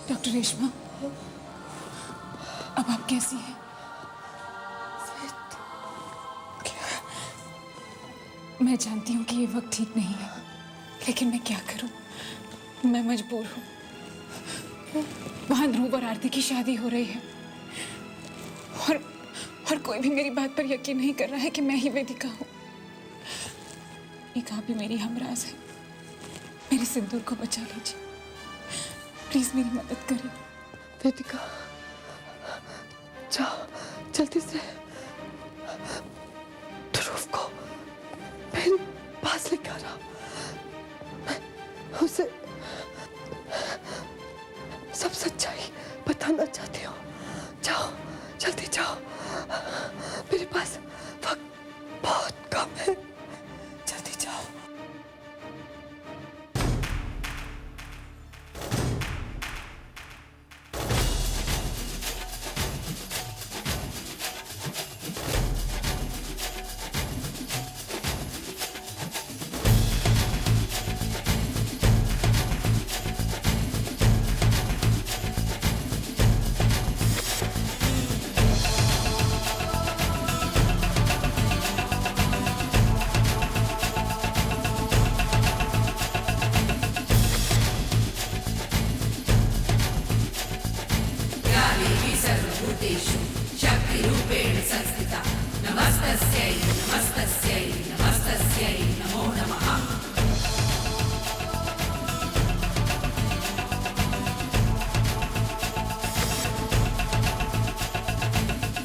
Doctor Reshma, अब आप कैसी हैं? मैं जानती हूँ कि ये वक्त ठीक नहीं है, लेकिन मैं क्या करूँ, मैं मजबूर हूँ। वहां ध्रुव और आरती की शादी हो रही है और कोई भी मेरी बात पर यकीन नहीं कर रहा है कि मैं ही वेदिका हूँ। एक आप भी मेरी हमराज है, मेरे सिंदूर को बचा लीजिए, प्लीज मेरी मदद करें। वेदिका, जाओ जल्दी से ध्रुव को मेरे पास लेकर आ रहा। मैं उसे सब सच्चाई बताना चाहती हूँ। जाओ जल्दी जाओ, मेरे पास वक्त बहुत कम है, जल्दी जाओ। शक्तिरूपेण संस्थिता नमस्तस्यै नमस्तस्यै नमस्तस्यै नमो नमः।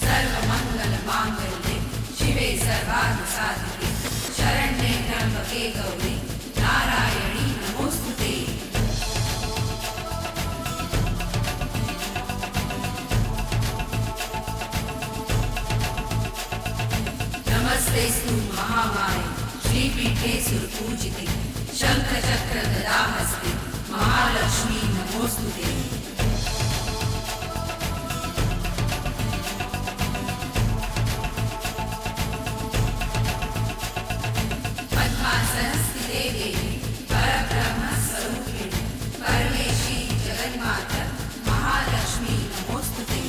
सर्वमङ्गलमाङ्गल्ये शिवे सर्वार्थसाधिके शरण्ये त्र्यम्बके गौरी नारायणी नमोस्तुते। नमस्तेस्तु महामाये श्रीपीठे सुरपूजिते शंखचक्र गदाहस्ते महालक्ष्मी नमोस्तुते। पद्मासनस्थिते देवी परब्रह्म स्वरूपिणी परमेशी जगन्माता महालक्ष्मी नमोस्तुते।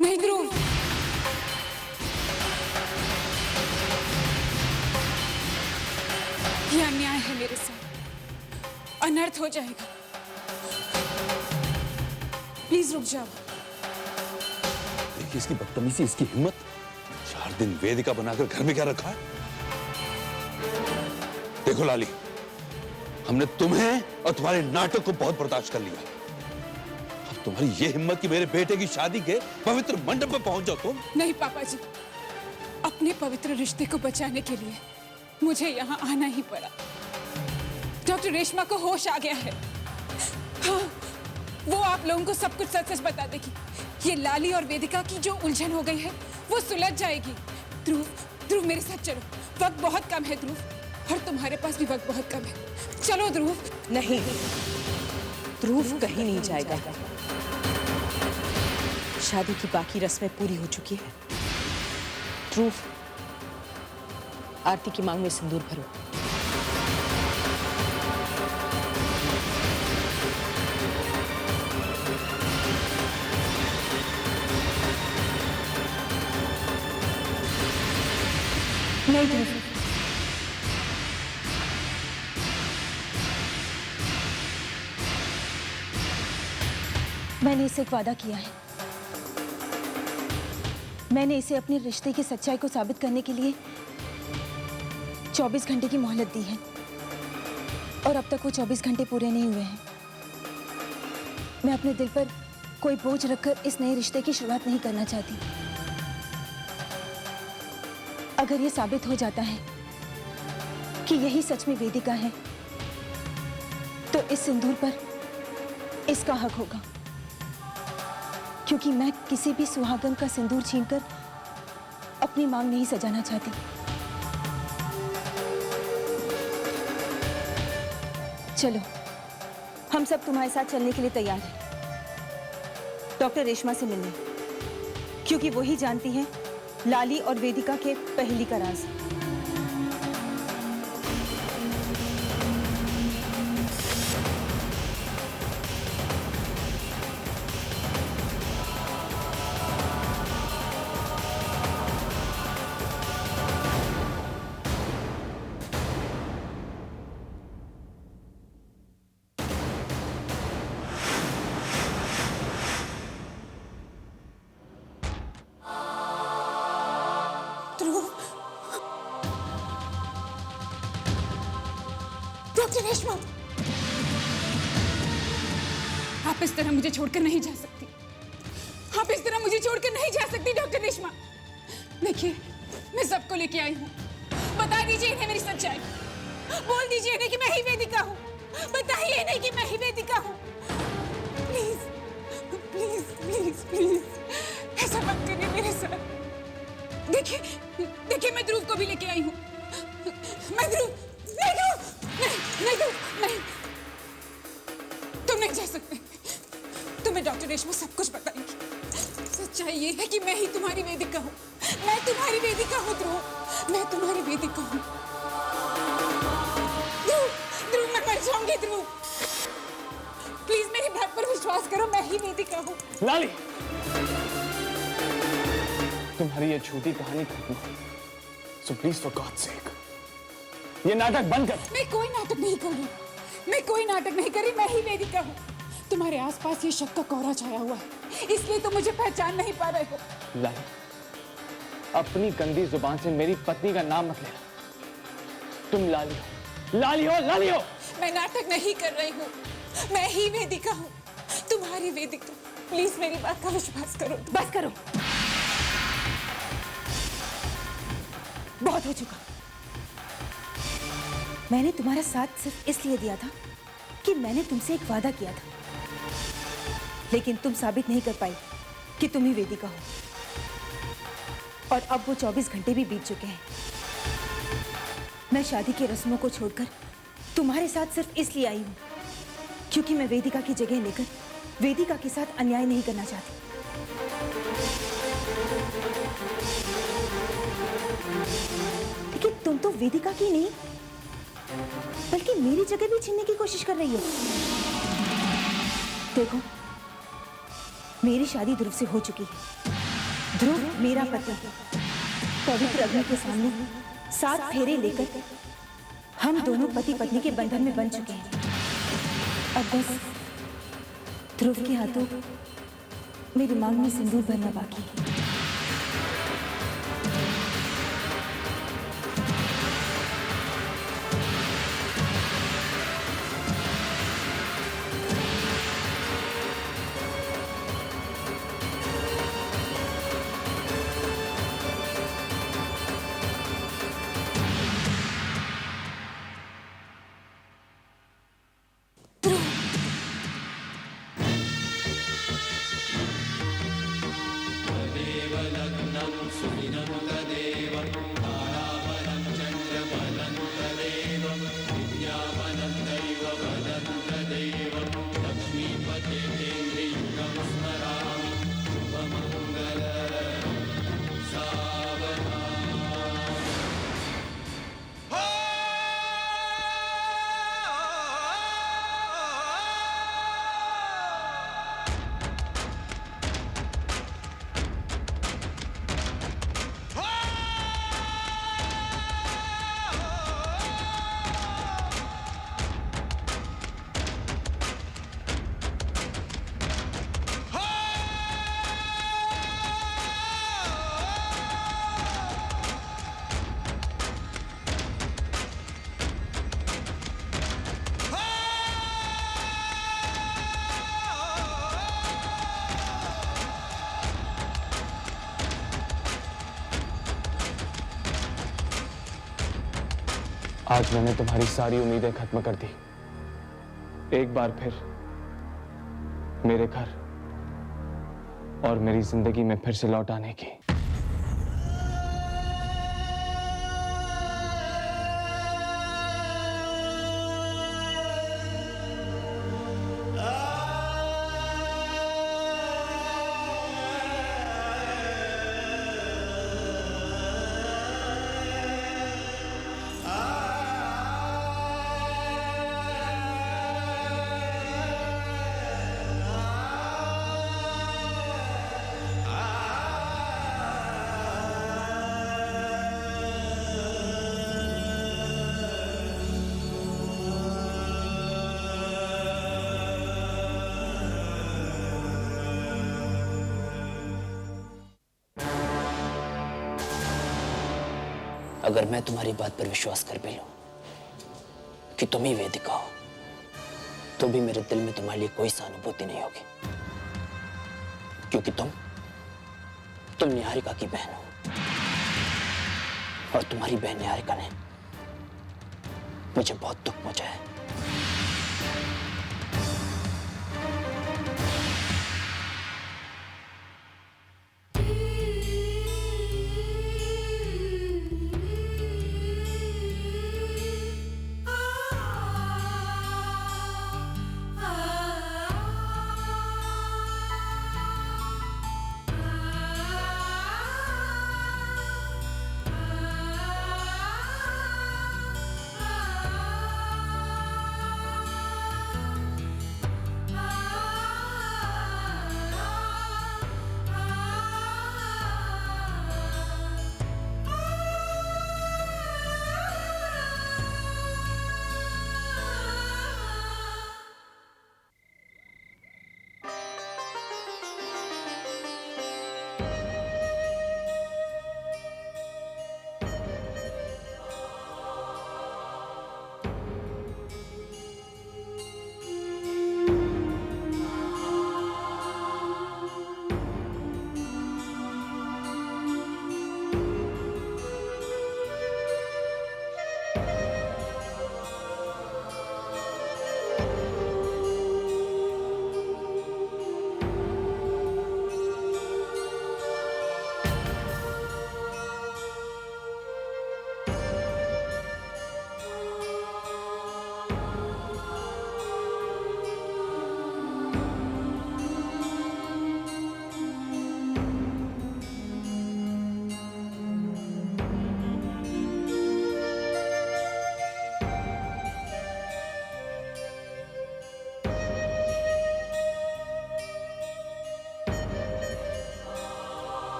नहीं ध्रुव, ये अन्याय है मेरे साथ, अनर्थ हो जाएगा। प्लीज रुक जाओ। देखिए इसकी बदतमीजी, इसकी हिम्मत। 4 दिन वेदिका बनाकर घर में क्या रखा है? देखो लाली, हमने तुम्हें और तुम्हारे नाटक को बहुत बर्दाश्त कर लिया। अब तुम्हारी ये हिम्मत कि मेरे बेटे की शादी के पवित्र मंडप में पहुंच जाओ तुम? नहीं पापा जी, अपने पवित्र रिश्ते को बचाने के लिए मुझे यहाँ आना ही पड़ा। डॉक्टर रेशमा को होश आ गया है। हाँ, वो आप लोगों को सब कुछ सच सच बता देगी। ये लाली और वेदिका की जो उलझन हो गई है वो सुलझ जाएगी। ध्रुव मेरे साथ चलो, वक्त बहुत कम है ध्रुव, और तुम्हारे पास भी वक्त बहुत कम है। चलो ध्रुव। नहीं, ध्रुव कहीं नहीं जाएगा। शादी की बाकी रस्में पूरी हो चुकी है। ध्रुव, आरती की मांग में सिंदूर भरो। नहीं ध्रुव, मैंने इसे एक वादा किया है। मैंने इसे अपने रिश्ते की सच्चाई को साबित करने के लिए 24 घंटे की मोहलत दी है, और अब तक वो 24 घंटे पूरे नहीं हुए हैं। मैं अपने दिल पर कोई बोझ रखकर इस नए रिश्ते की शुरुआत नहीं करना चाहती। अगर ये साबित हो जाता है कि यही सच में वेदिका है, तो इस सिंदूर पर इसका हक होगा, क्योंकि मैं किसी भी सुहागन का सिंदूर छीनकर अपनी मांग नहीं सजाना चाहती। चलो, हम सब तुम्हारे साथ चलने के लिए तैयार हैं डॉक्टर रेशमा से मिलने, क्योंकि वही जानती है लाली और वेदिका के पहेली का राज। डॉक्टर रेशमा, आप इस तरह मुझे छोड़कर नहीं जा सकती। आप इस तरह मुझे छोड़कर नहीं जा सकती डॉक्टर रेशमा। देखिए, मैं सबको लेके आई हूँ। बता दीजिए इन्हें मेरी सच्चाई। बोल दीजिए इन्हें कि मैं ही वेदिका हूँ। बताइए इन्हें कि मैं ही वेदिका हूँ। प्लीज प्लीज प्लीज प्लीज ऐसा मत करिए मेरे साथ। देखिए देखिए, मैं ध्रुव को भी लेके आई हूँ। मैं ध्रुव नहीं, तुम नहीं जा सकते। तुम्हें डॉक्टर रेशमा सब कुछ बताएंगी। सच्चाई ये है कि मैं ही तुम्हारी वेदिका हूँ। मैं तुम्हारी वेदिका हूँ ध्रुव, मैं तुम्हारी वेदिका हूँ। ध्रुव, मैं मर जाऊंगी ध्रुव। प्लीज मेरी बात पर विश्वास करो, मैं ही वेदिका हूँ। लाली, तुम्हारी ये झूठी कहानी खत्म। सो प्लीज फॉर गॉड्स सेक ये नाटक बंद कर। मैं कोई नाटक नहीं कर रही। मैं कोई नाटक नहीं कर रही। मैं ही वेदिका हूँ। तुम्हारे आसपास ये शक का कोहरा छाया हुआ है, इसलिए तुम मुझे पहचान नहीं पा रहे हो। लाली, अपनी गंदी जुबान से मेरी पत्नी का नाम मत लेना। तुम लाली हो, लाली हो, लाली हो। मैं नाटक नहीं कर रही हूँ। मैं ही वेदिका हूँ, तुम्हारी वेदिका। प्लीज मेरी बात का विश्वास करो। बस करो, बहुत हो चुका। मैंने तुम्हारा साथ सिर्फ इसलिए दिया था कि मैंने तुमसे एक वादा किया था, लेकिन तुम साबित नहीं कर पाई कि तुम ही वेदिका हो। और अब वो 24 घंटे भी बीत चुके हैं। मैं शादी की रस्मों को छोड़कर तुम्हारे साथ सिर्फ इसलिए आई हूं क्योंकि मैं वेदिका की जगह लेकर वेदिका के साथ अन्याय नहीं करना चाहती। लेकिन तुम तो वेदिका की नहीं बल्कि मेरी जगह भी छीनने की कोशिश कर रही हो। देखो, मेरी शादी ध्रुव से हो चुकी है। ध्रुव मेरा पति है। पवित्र अग्नि के सामने 7 फेरे लेकर हम दोनों पति पत्नी के बंधन में बन चुके हैं। अब बस ध्रुव के हाथों मेरी मांग में सिंदूर भरना बाकी है। आज मैंने तुम्हारी सारी उम्मीदें खत्म कर दी। एक बार फिर मेरे घर और मेरी जिंदगी में फिर से लौट आने की। अगर मैं तुम्हारी बात पर विश्वास कर भी लूं कि तुम ही वेदिका हो, तो भी मेरे दिल में तुम्हारे लिए कोई सहानुभूति नहीं होगी, क्योंकि तुम निहारिका की बहन हो और तुम्हारी बहन निहारिका ने मुझे बहुत दुख पहुंचाया है।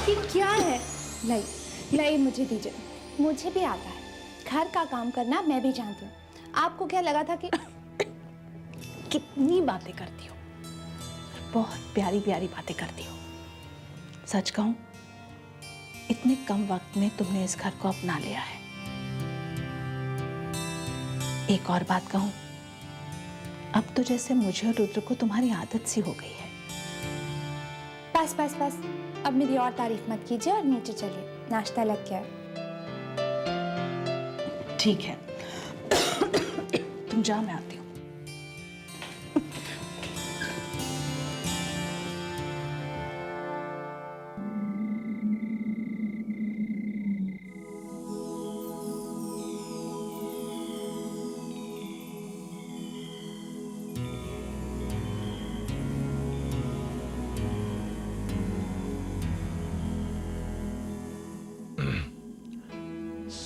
ये क्या है? नहीं नहीं, मुझे दीजिए। मुझे भी आता है, घर का काम करना मैं भी जानती हूँ। आपको क्या लगा था कि कितनी बातें करती हो, बहुत प्यारी प्यारी बातें करती हो। सच कहूं, इतने कम वक्त में तुमने इस घर को अपना लिया है। एक और बात कहूं, अब तो जैसे मुझे और रुद्र को तुम्हारी आदत सी हो गई है। बस बस बस, अब मेरी और तारीफ मत कीजिए और नीचे चलिए, नाश्ता लग गया है। ठीक है, तुम जाओ, मैं आती हूँ।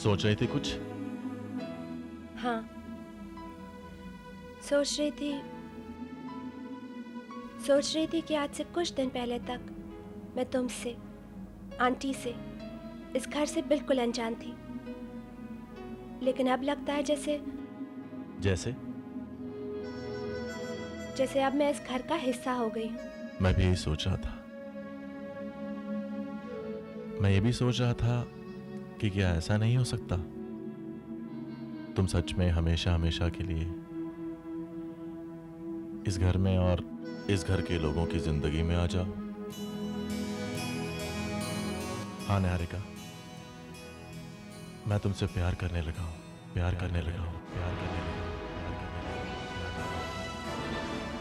सोच रही थी कुछ? हाँ, सोच रही थी कि आज से कुछ दिन पहले तक मैं तुमसे, आंटी से, इस घर से बिल्कुल अनजान थी। लेकिन अब लगता है जैसे अब मैं इस घर का हिस्सा हो गई हूँ। मैं भी यही सोच रहा था। मैं ये भी सोच रहा था कि क्या ऐसा नहीं हो सकता, तुम सच में हमेशा हमेशा के लिए इस घर में और इस घर के लोगों की जिंदगी में आ जाओ। हाँ निहारिका, मैं तुमसे प्यार करने लगा हूं, प्यार करने लगा हूं, प्यार करने लगा हूं, प्यार करने लगा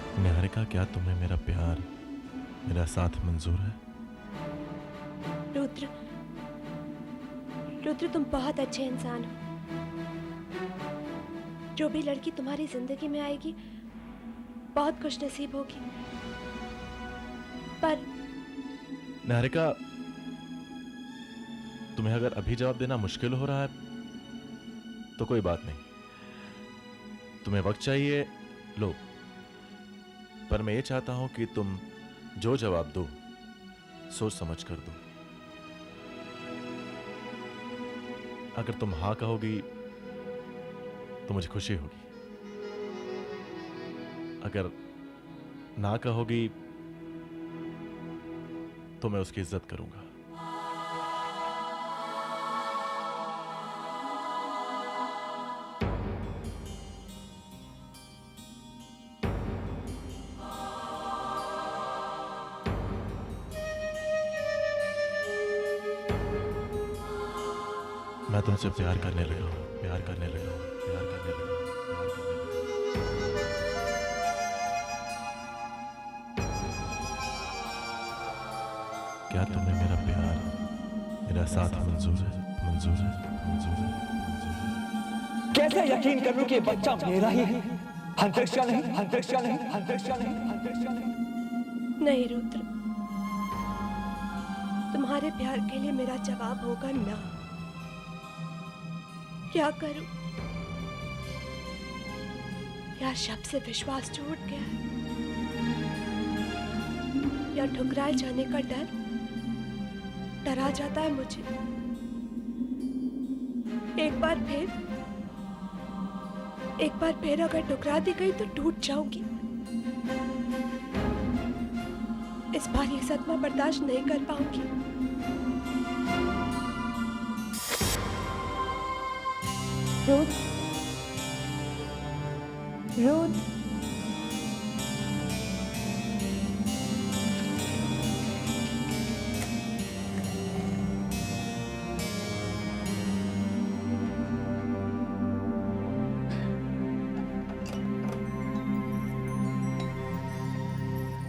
हूं। निहारिका, क्या तुम्हें मेरा प्यार, मेरा साथ मंजूर है? रुद्र, रुद्र तुम बहुत अच्छे इंसान हो। जो भी लड़की तुम्हारी जिंदगी में आएगी बहुत खुश नसीब होगी। पर निहारिका, तुम्हें अगर अभी जवाब देना मुश्किल हो रहा है तो कोई बात नहीं, तुम्हें वक्त चाहिए, लो। पर मैं ये चाहता हूं कि तुम जो जवाब दो सोच समझ कर दो। अगर तुम हाँ कहोगी तो मुझे खुशी होगी, अगर ना कहोगी तो मैं उसकी इज्जत करूंगा। मैं तुमसे प्यार करने लगा हूं, प्यार करने लगा हूं, प्यार करने लगा हूं, प्यार करने लगा हूं। क्या तुम्हें मेरा प्यार, मेरा साथ मंजूर है? मंजूर है, मंजूर है, मंजूर है। कैसे यकीन कर लूं कि ये बच्चा मेरा ही है? अंतरिक्षा नहीं, अंतरिक्षा नहीं, अंतरिक्षा नहीं, अंतरिक्षा नहीं। नहीं रुद्र, तुम्हारे प्यार के लिए मेरा जवाब होगा ना। क्या करूं? यार शब्द से विश्वास टूट गया है। या ठुकराए जाने का डर डरा जाता है मुझे। एक बार फिर अगर ठुकरा दी गई तो टूट जाऊंगी। इस बार ये सदमा बर्दाश्त नहीं कर पाऊंगी। रुद्र, रुद्र,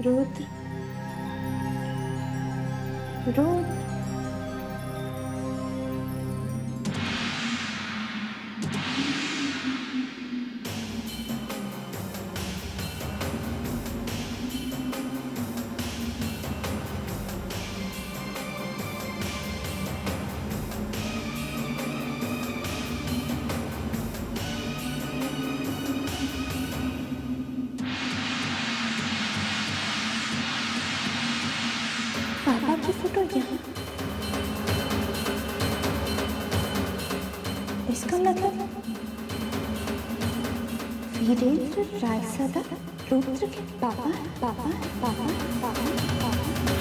रुद्र, रुद्र। पापा की फोटो यहाँ। इसका मतलब वीरेंद्र रायसदा रुद्र के पापा पापा पापा पापा पापा।